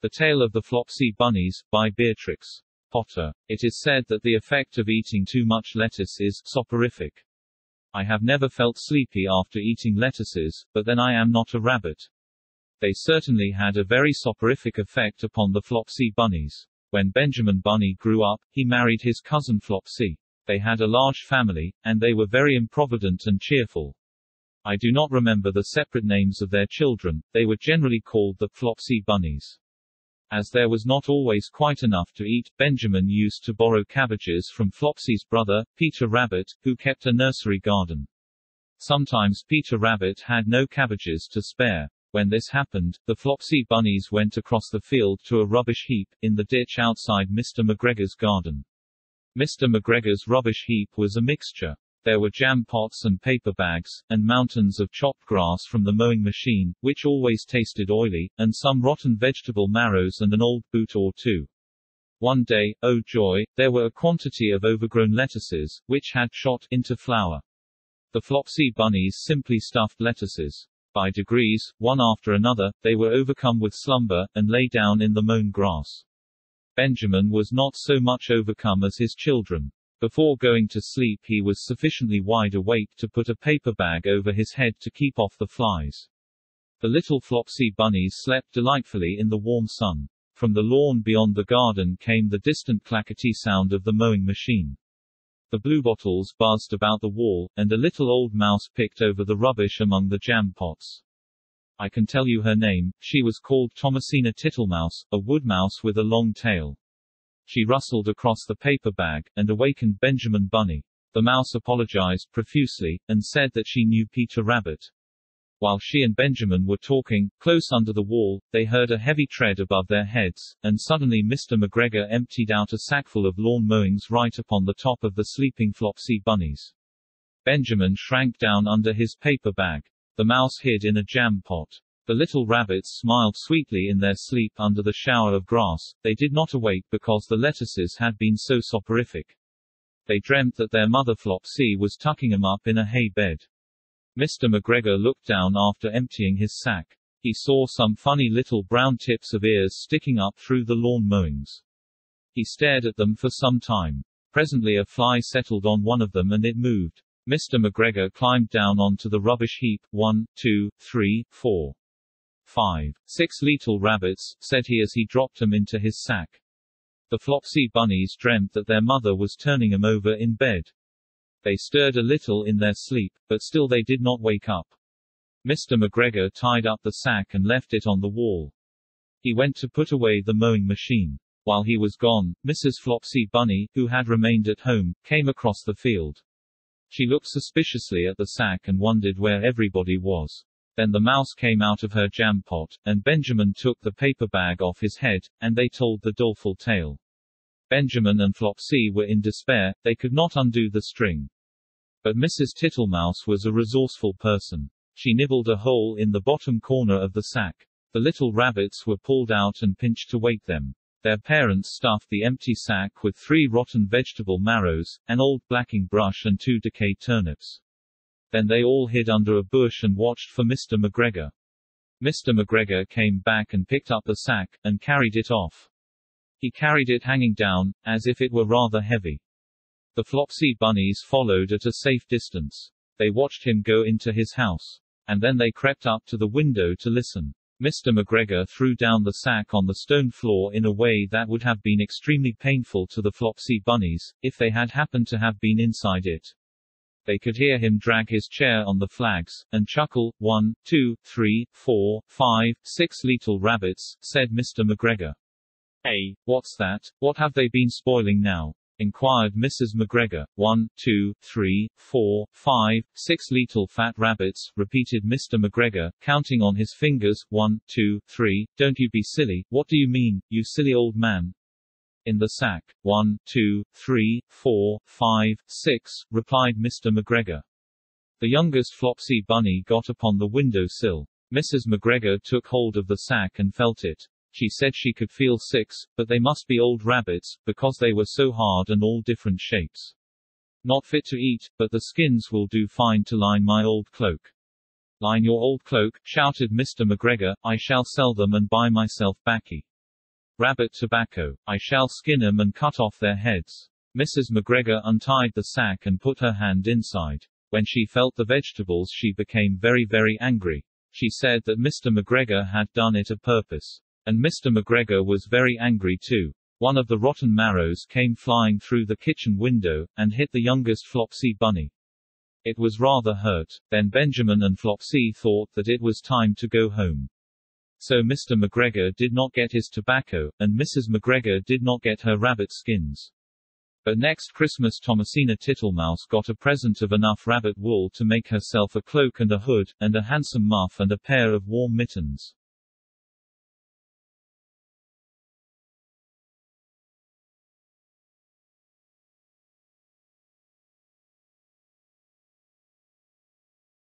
The Tale of the Flopsy Bunnies, by Beatrix Potter. It is said that the effect of eating too much lettuce is soporific. I have never felt sleepy after eating lettuces, but then I am not a rabbit. They certainly had a very soporific effect upon the Flopsy Bunnies. When Benjamin Bunny grew up, he married his cousin Flopsy. They had a large family, and they were very improvident and cheerful. I do not remember the separate names of their children, they were generally called the Flopsy Bunnies. As there was not always quite enough to eat, Benjamin used to borrow cabbages from Flopsy's brother, Peter Rabbit, who kept a nursery garden. Sometimes Peter Rabbit had no cabbages to spare. When this happened, the Flopsy Bunnies went across the field to a rubbish heap, in the ditch outside Mr. McGregor's garden. Mr. McGregor's rubbish heap was a mixture. There were jam pots and paper bags, and mountains of chopped grass from the mowing machine, which always tasted oily, and some rotten vegetable marrows and an old boot or two. One day, oh joy, there were a quantity of overgrown lettuces, which had shot into flower. The Flopsy Bunnies simply stuffed lettuces. By degrees, one after another, they were overcome with slumber, and lay down in the mown grass. Benjamin was not so much overcome as his children. Before going to sleep he was sufficiently wide awake to put a paper bag over his head to keep off the flies. The little Flopsy Bunnies slept delightfully in the warm sun. From the lawn beyond the garden came the distant clackety sound of the mowing machine. The bluebottles buzzed about the wall, and a little old mouse picked over the rubbish among the jam pots. I can tell you her name, she was called Thomasina Tittlemouse, a wood mouse with a long tail. She rustled across the paper bag, and awakened Benjamin Bunny. The mouse apologized profusely, and said that she knew Peter Rabbit. While she and Benjamin were talking, close under the wall, they heard a heavy tread above their heads, and suddenly Mr. McGregor emptied out a sackful of lawn mowings right upon the top of the sleeping Flopsy Bunnies. Benjamin shrank down under his paper bag. The mouse hid in a jam pot. The little rabbits smiled sweetly in their sleep under the shower of grass. They did not awake because the lettuces had been so soporific. They dreamt that their mother Flopsy was tucking them up in a hay bed. Mr. McGregor looked down after emptying his sack. He saw some funny little brown tips of ears sticking up through the lawn mowings. He stared at them for some time. Presently a fly settled on one of them and it moved. Mr. McGregor climbed down onto the rubbish heap. 1, 2, 3, 4. 5, 6 little rabbits, said he as he dropped them into his sack. The Flopsy Bunnies dreamt that their mother was turning them over in bed. They stirred a little in their sleep, but still they did not wake up. Mr. McGregor tied up the sack and left it on the wall. He went to put away the mowing machine. While he was gone, Mrs. Flopsy Bunny, who had remained at home, came across the field. She looked suspiciously at the sack and wondered where everybody was. Then the mouse came out of her jam pot, and Benjamin took the paper bag off his head, and they told the doleful tale. Benjamin and Flopsy were in despair, they could not undo the string. But Mrs. Tittlemouse was a resourceful person. She nibbled a hole in the bottom corner of the sack. The little rabbits were pulled out and pinched to wake them. Their parents stuffed the empty sack with 3 rotten vegetable marrows, an old blacking brush and 2 decayed turnips. Then they all hid under a bush and watched for Mr. McGregor. Mr. McGregor came back and picked up the sack, and carried it off. He carried it hanging down, as if it were rather heavy. The Flopsy Bunnies followed at a safe distance. They watched him go into his house. And then they crept up to the window to listen. Mr. McGregor threw down the sack on the stone floor in a way that would have been extremely painful to the Flopsy Bunnies, if they had happened to have been inside it. They could hear him drag his chair on the flags, and chuckle. 1, 2, 3, 4, 5, 6 little rabbits, said Mr. McGregor. Hey, what's that? What have they been spoiling now? Inquired Mrs. McGregor. 1, 2, 3, 4, 5, 6 little fat rabbits, repeated Mr. McGregor, counting on his fingers. 1, 2, 3, don't you be silly, what do you mean, you silly old man? In the sack. 1, 2, 3, 4, 5, 6, replied Mr. McGregor. The youngest Flopsy Bunny got upon the window sill. Mrs. McGregor took hold of the sack and felt it. She said she could feel 6, but they must be old rabbits, because they were so hard and all different shapes. Not fit to eat, but the skins will do fine to line my old cloak. Line your old cloak, shouted Mr. McGregor, I shall sell them and buy myself baccy. Rabbit tobacco. I shall skin 'em and cut off their heads. Mrs. McGregor untied the sack and put her hand inside. When she felt the vegetables she became very, very angry. She said that Mr. McGregor had done it a purpose. And Mr. McGregor was very angry too. One of the rotten marrows came flying through the kitchen window, and hit the youngest Flopsy Bunny. It was rather hurt. Then Benjamin and Flopsy thought that it was time to go home. So Mr. McGregor did not get his tobacco, and Mrs. McGregor did not get her rabbit skins. But next Christmas Thomasina Tittlemouse got a present of enough rabbit wool to make herself a cloak and a hood, and a handsome muff and a pair of warm mittens.